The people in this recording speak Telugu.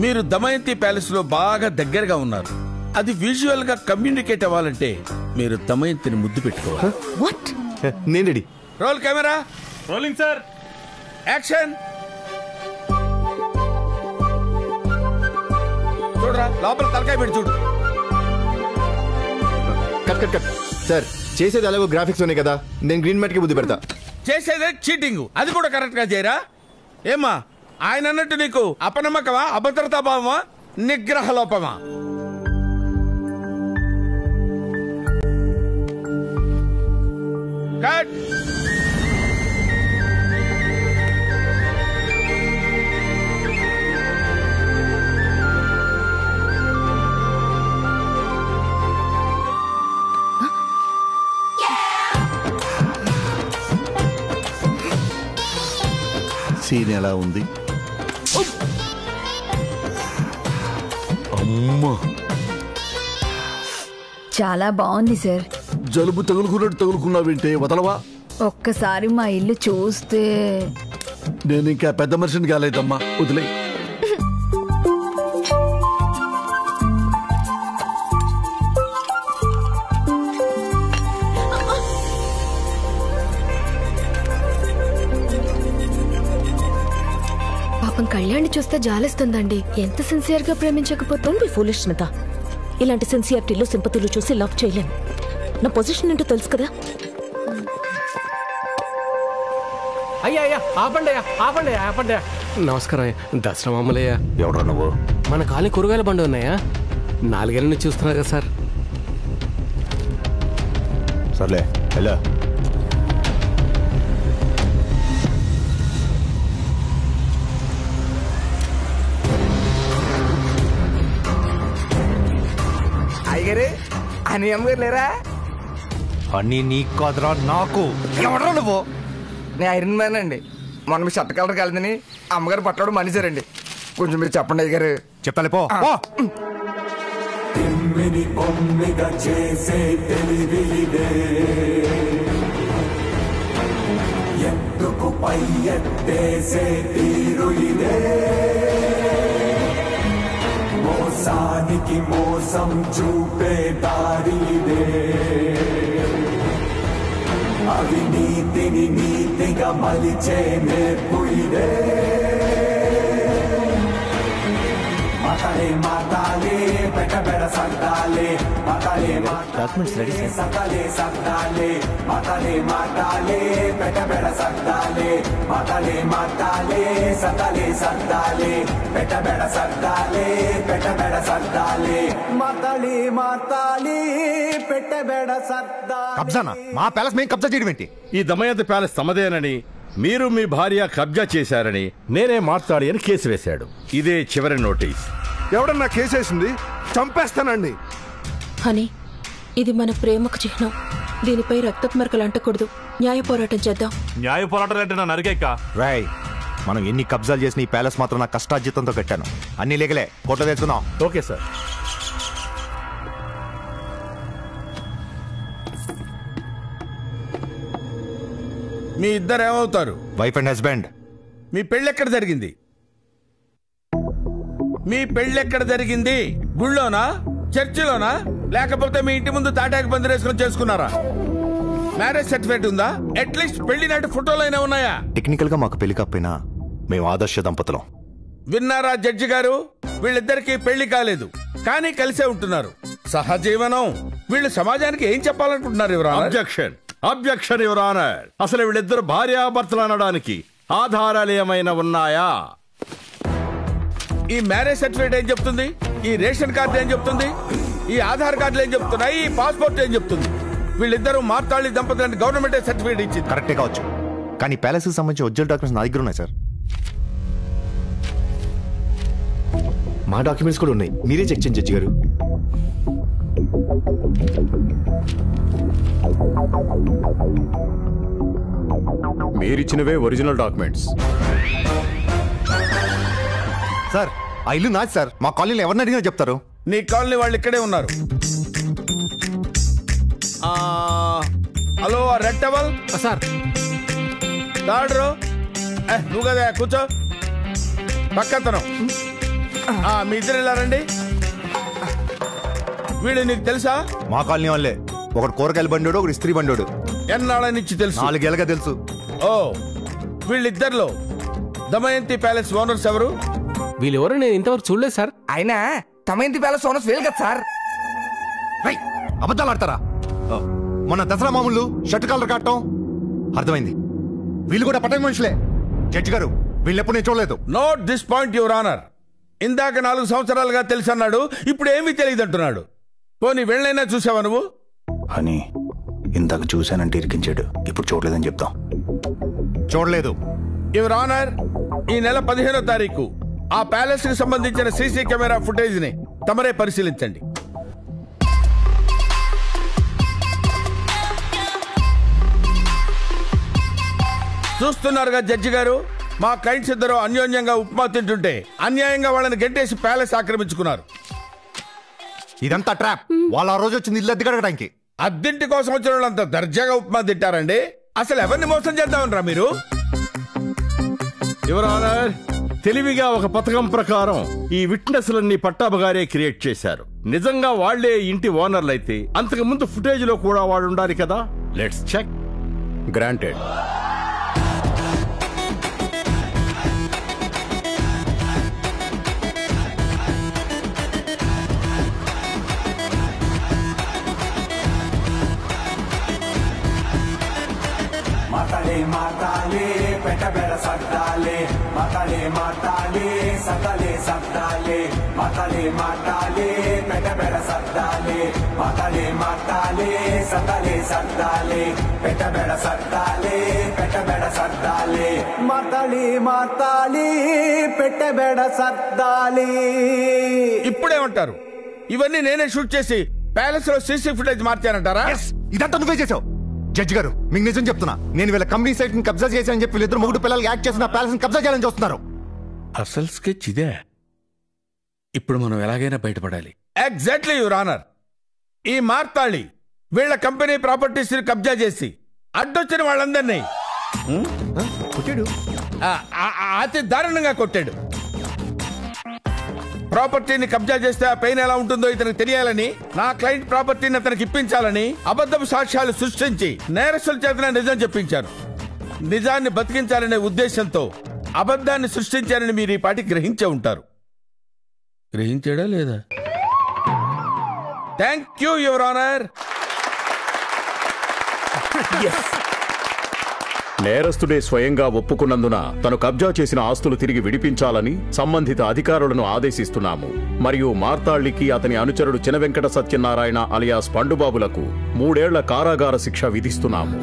మీరు దమయంతి ప్యాలెస్ లో బాగా దగ్గరగా ఉన్నారు. అది విజువల్ గా కమ్యూనికేట్ అవ్వాలంటే మీరు దమయంతిని ముద్దు పెట్టుకోవాలి. వాట్? నేను ready. Roll camera. Rolling sir. Action. చూడరా, లోపల తలకాయ పెట్టి చూడు. Cut cut cut. సార్ చేసేది అలాగో గ్రాఫిక్స్ ఉన్నాయి కదా, నేను గ్రీన్ మ్యాట్ కి బుద్ధి పెడతా. చేసేదే చీటింగ్, అది కూడా కరెక్ట్ గా చేయరా? ఏమా ఆయన అన్నట్టు నీకు అపనమ్మకమా, అభద్రతా భావమా, నిగ్రహ లోపమా? కట్. సీన్ ఎలా ఉంది? అమ్మా, చాలా బాగుంది సార్. జలుబు తగులుకున్నట్టు తగులుకున్నావేంటే, వదలవా? ఒక్కసారి మా ఇల్లు చూస్తే. నేను ఇంకా పెద్ద మనిషిని కాలేదమ్మా, వదిలే. పాపం కళ్యాణ్ చూస్తే జాలేస్తుందండి. ఎంత సిన్సియర్ గా ప్రేమించకపోతుంది. ఫూలిష్ స్మిత, ఇలాంటి సిన్సియారిటీలు సింపతులు చూసి లవ్ చేయలేను. నా పొజిషన్ ఏంటో తెలుసు కదా. అయ్యా అయ్యా ఆపండి, అయ్యా ఆపండి, ఆపండి. నమస్కారం అయ్యా. దసరా మామూలయ్యా. ఎవరా నువ్వు? మన కాలనీ కూరగాయల బండి ఉన్నాయా? 4 ఏళ్ళ నుంచి చూస్తున్నారు కదా సార్. సర్లే ఎలా? అయ్యగారు అని అమ్మగారు లేరా? అని నీకు కాదురా, నాకు. ఎవడరా నువ్వు? నేను ఐరన్ మ్యాన్ అండి. మొన్న మీ షర్ట్ కలర్ కలిందని అమ్మగారు పట్టడం మనిషారండి. కొంచెం మీరు చెప్పండి అయ్యగారు. చెప్తాలే పో. ఎందుకు పై ఎత్తేసే తీరు ఇదే, మోసానికి మోసం చూపే దారి ఇదే, అవినీతిని నీతిగా మలిచే నేర్పు ఇదే. మతలే మాతాలే పెట్టబెడ సత్తాలే, మతలే మాతాలే సతలే సత్తాలే, మతలే మాతాలే పెట్టబెడ సత్తాలే, మతలే మాతాలే సతలే సత్తాలే, పెట్టబెడ సత్తాలే, పెట్టబెడ సత్తాలే, మతలే మాతాలే పెట్టబెడ సత్తాలే. కబ్జానా? మా ప్యాలెస్ మేము కబ్జా చేయడం ఏంటి? ఈ దమయంతి ప్యాలెస్ తమదేనని, మీరు మీ భార్య కబ్జా చేశారని నేనే మాట్లాడి అని కేసు వేశాడు. ఇదే చివరి నోటీస్. ఎవడన్నా కేసేసింది చంపేస్తానండి. హనీ, ఇది మన ప్రేమకు చిహ్నం. దీనిపై రక్తపు మరకలు అంటకూడదు. న్యాయ పోరాటం చేద్దాం. న్యాయ పోరాటం అంటే నా నరికేక్క. రాయ్, మనం ఎన్ని కబ్జాలు చేసిన ఈ ప్యాలెస్ మాత్రం నా కష్టార్జితంతో కట్టాను. అన్ని లేకలే కోట్లో తెచ్చుకుందాం. Okay sir. మీ ఇద్దరు ఏమవుతారు? Wife and husband. మీ పెళ్ళెక్కడ జరిగింది? మీ పెళ్ళెక్కడ జరిగింది? గుళ్ళోనా, చర్చిలోనా, లేకపోతే మీ ఇంటి ముందు తాటాకు పందిరేసుకొని చేసుకున్నారా? మ్యారేజ్ సర్టిఫికేట్ ఉందా? అట్లీస్ట్ పెళ్లి నాటి ఫోటోలు అయినా ఉన్నాయా? టెక్నికల్ గా మాకు పెళ్లి కాకపోయినా మేము ఆదర్శ దంపతులం. విన్నారా జడ్జి గారు? వీళ్ళిద్దరికి పెళ్లి కాలేదు, కానీ కలిసే ఉంటున్నారు. సహజీవనం. వీళ్ళు సమాజానికి ఏం చెప్పాలనుకుంటున్నారు? Objection, objection your honour. అసలు వీళ్ళిద్దరు భార్యాభర్తలు అనడానికి ఆధారాలు ఏమైనా ఉన్నాయా? ఈ మ్యారేజ్ సర్టిఫికేట్ ఏం చెప్తుంది? ఈ రేషన్ కార్డు ఏం చెప్తుంది? ఈ ఆధార్ కార్డులు ఏం చెప్తున్నాయి? ఈ పాస్పోర్ట్ ఏం చెప్తుంది? వీళ్ళిద్దరూ మార్తాళి దంపతులని గవర్నమెంట్ సర్టిఫికేట్ ఇచ్చింది. కరెక్టే కావచ్చు, కానీ ప్యాలెస్ కి సంబంధించి ఒరిజినల్ డాక్యుమెంట్స్ నా దగ్గర ఉన్నాయి సార్. మా డాక్యుమెంట్స్ కూడా ఉన్నాయి, మీరే చెక్ చేయండి జడ్జి గారు. మీరిచ్చినవే ఒరిజినల్ డాక్యుమెంట్స్. సార్ ఆ ఇల్లు నాది సార్. మా కాలనీలో ఎవరిని అడిగినా చెప్తారు. నీ కాలనీ వాళ్ళు ఇక్కడే ఉన్నారు. Hello, red towel sir. దాడ్రు నువ్వు కదా, కూర్చో. పక్కతనం మీ ఇద్దరు వెళ్ళారండి. వీళ్ళు నీకు తెలుసా? మా కాలనీ వాళ్ళే. ఒకడు కూరగాయల బండోడు, ఒకడు ఇస్త్రీ బండోడు. ఎన్నాళ్ళ నుంచి తెలుసు? 4 ఏళ్ళగా తెలుసు. ఓ, వీళ్ళిద్దరిలో దమయంతి ప్యాలెస్ ఓనర్స్ ఎవరు? వీళ్ళెవరో నేను ఇంతవరకు చూడలేదు సార్. అయినా దమయంతి ప్యాలెస్ ఓనర్స్ వీళ్ళు కదా సార్. అబద్ధాలు ఆడతారా? మన దసరా మామూలు షర్ట్ కలర్ కట్టం అర్థమైంది. వీళ్ళు కూడా పట్టణ మనుషులే. జడ్జి గారు, వీళ్ళెప్పుడు నేను చూడలేదు. Note this point your honour. ఇందాక 4 సంవత్సరాలుగా తెలుసు అన్నాడు, ఇప్పుడు ఏమీ తెలియదు అంటున్నాడు. పోనీ వెళ్ళైనా చూసావా నువ్వు? అని ఇందాక చూశానంటే ఇరికించాడు, ఇప్పుడు చూడలేదని చెప్తాం. చూడలేదు. యువర్ ఆనర్, ఈ నెల 15వ తారీఖు ఆ ప్యాలెస్ కి సంబంధించిన సీసీ కెమెరా ఫుటేజ్ ని తమరే పరిశీలించండి. చూస్తున్నారుగా జడ్జి గారు, మా క్లయింట్స్ ఇద్దరు అన్యోన్యంగా ఉప్మా తింటుంటే అన్యాయంగా వాళ్ళని గెంటేసి ప్యాలెస్ ఆక్రమించుకున్నారు. ఇదంతా ట్రాప్. వాళ్ళు ఆ రోజు వచ్చింది ఇల్లు అద్దె కడగడానికి. అద్దెంటి కోసం వచ్చిన వాళ్ళంతా దర్జాగా ఉప్మా తింటారండి? అసలు ఎవరిని మోసం చేద్దామనరా మీరు? యువర్ ఆనర్, తెలివిగా ఒక పథకం ప్రకారం ఈ విట్నెస్లన్నీ పట్టాబగారే క్రియేట్ చేశారు. నిజంగా వాళ్లే ఇంటి ఓనర్లైతే అంతకు ముందు ఫుటేజ్ లో కూడా వాడు ఉండాలి కదా. Let's check. గ్రాంటెడ్. మాతాలే పెట్టబెడ సద్దాలే, మాతాలే సతలే సద్దాలే, మాతాలే పెట్టబెడ సద్దాలే, మాతాలే సతలే సద్దాలే, పెట్టబెడ సద్దాలే, పెట్టబెడ సద్దాలే, మాతాలే పెట్టబెడ సద్దాలే. ఇప్పుడేమంటారు? ఇవన్నీ నేనే షూట్ చేసి ప్యాలెస్ లో సీసీ ఫుటేజ్ మార్చానంటారా? ఇదంతా నువ్వే చేసావు. జడ్జి గారు, మీకు నిజం చెప్తున్నా, నేను వీళ్ళ కంపెనీ సైట్ ని కబ్జా చేశానని చెప్పి వీళ్ళిద్దరు మొగుడు పిల్లలు యాక్ట్ చేసిన ప్యాలెస్ ని కబ్జా చేయాలని చూస్తున్నారు. అసలు స్కెచ్ ఇదే. ఇప్పుడు మనం ఎలాగైనా బయటపడాలి. Exactly your honour. ఈ మార్తాళి వీళ్ళ కంపెనీ ప్రాపర్టీస్ ని కబ్జా చేసి అడ్డొచ్చిన వాళ్ళందరినీ కొట్టాడు. అతి దారుణంగా కొట్టాడు. ప్రాపర్టీని కబ్జా చేస్తే ఆ పెయిన్ ఎలా ఉంటుందో ఇతనికి తెలియాలని, నా క్లయింట్ ప్రాపర్టీని అతనికి ఇప్పించాలని అబద్ధపు సాక్ష్యాలు సృష్టించి నేరస్తుల చేతనే నిజం చెప్పించారు. నిజాన్ని బతికించాలనే ఉద్దేశంతో అబద్ధాన్ని సృష్టించారని మీరు ఈ పాటి గ్రహించే ఉంటారు. గ్రహించాడా లేదా? Thank you your honour. నేరస్తుడే స్వయంగా ఒప్పుకున్నందున తను కబ్జా చేసిన ఆస్తులు తిరిగి విడిపించాలని సంబంధిత అధికారులను ఆదేశిస్తున్నాము. మరియు మార్తాళ్లికి అతని అనుచరుడు చినవెంకట సత్యనారాయణ అలియాస్ పండుబాబులకు 3 ఏళ్ల కారాగార శిక్ష విధిస్తున్నాము.